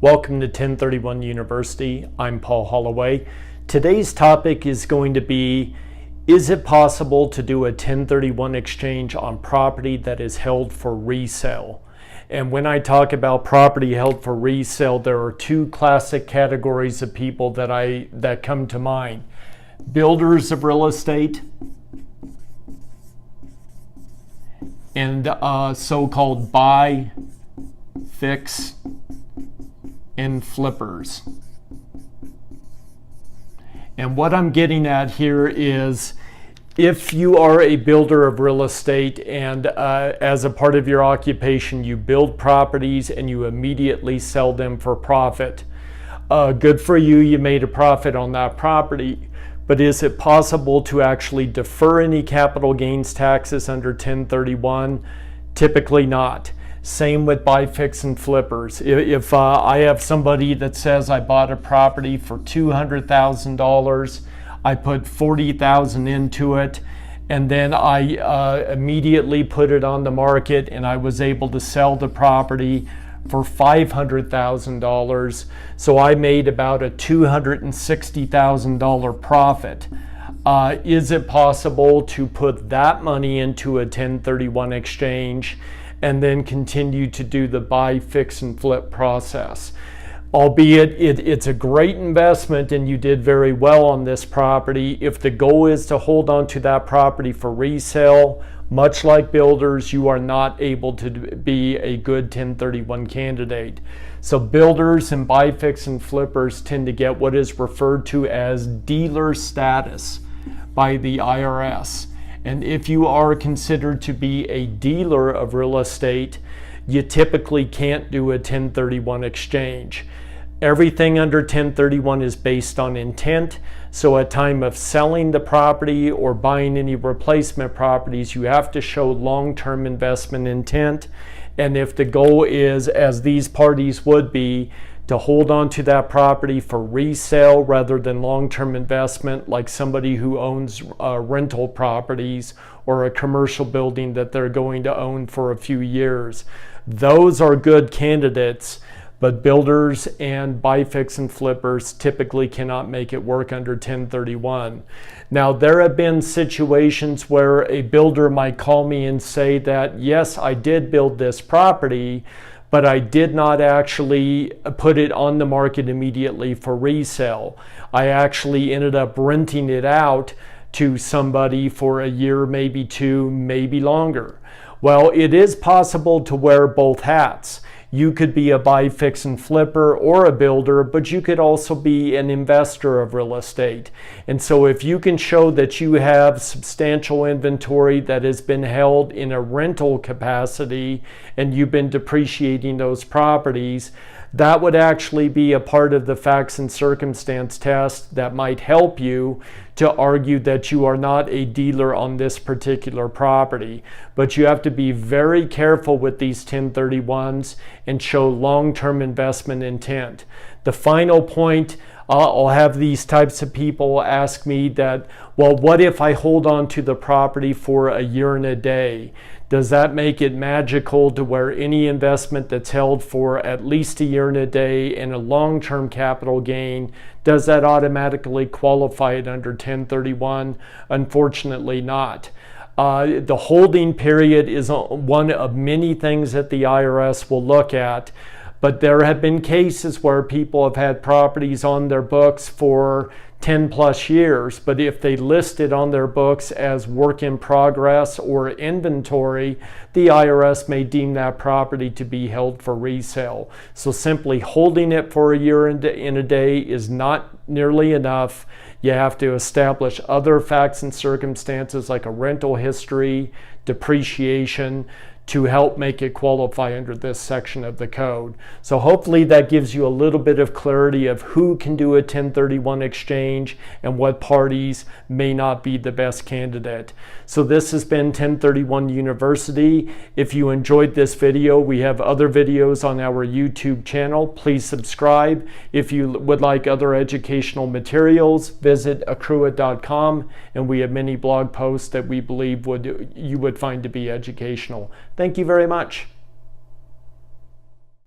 Welcome to 1031 University. I'm Paul Holloway. Today's topic is going to be, is it possible to do a 1031 exchange on property that is held for resale? And when I talk about property held for resale, there are two classic categories of people that come to mind. Builders of real estate and so-called buy, fix, and flippers. And what I'm getting at here is, if you are a builder of real estate and as a part of your occupation you build properties and you immediately sell them for profit, good for you, you made a profit on that property. But is it possible to actually defer any capital gains taxes under 1031? Typically not. Same with Buyfix and flippers. If I have somebody that says I bought a property for $200,000, I put $40,000 into it, and then I immediately put it on the market and I was able to sell the property for $500,000. So I made about a $260,000 profit. Is it possible to put that money into a 1031 exchange and then continue to do the buy, fix, and flip process? Albeit it's a great investment and you did very well on this property. If the goal is to hold on to that property for resale, much like builders, you are not able to be a good 1031 candidate. So builders and buy, fix, and flippers tend to get what is referred to as dealer status by the IRS. And if you are considered to be a dealer of real estate, you typically can't do a 1031 exchange. Everything under 1031 is based on intent. So at time of selling the property or buying any replacement properties, you have to show long-term investment intent. And if the goal is, as these parties would be, to hold on to that property for resale rather than long-term investment, like somebody who owns rental properties or a commercial building that they're going to own for a few years, those are good candidates. But builders and buy, fix, and flippers typically cannot make it work under 1031. Now, there have been situations where a builder might call me and say that, yes, I did build this property, but I did not actually put it on the market immediately for resale. I actually ended up renting it out to somebody for a year, maybe two, maybe longer. Well, it is possible to wear both hats. You could be a buy, fix, and flipper or a builder, but you could also be an investor of real estate. And so if you can show that you have substantial inventory that has been held in a rental capacity and you've been depreciating those properties, that would actually be a part of the facts and circumstance test that might help you to argue that you are not a dealer on this particular property. But you have to be very careful with these 1031s and show long-term investment intent. The final point, I'll have these types of people ask me that, well, what if I hold on to the property for a year and a day? Does that make it magical to where any investment that's held for at least a year and a day and a long-term capital gain, does that automatically qualify it under 1031? Unfortunately not. The holding period is one of many things that the IRS will look at, but there have been cases where people have had properties on their books for 10 plus years, but if they list it on their books as work in progress or inventory, the IRS may deem that property to be held for resale. So simply holding it for a year and a day is not nearly enough. You have to establish other facts and circumstances like a rental history, depreciation, to help make it qualify under this section of the code. So hopefully that gives you a little bit of clarity of who can do a 1031 exchange and what parties may not be the best candidate. So this has been 1031 University. If you enjoyed this video, we have other videos on our YouTube channel. Please subscribe. If you would like other educational materials, visit accruit.com, and we have many blog posts that we believe you would find to be educational. Thank you very much.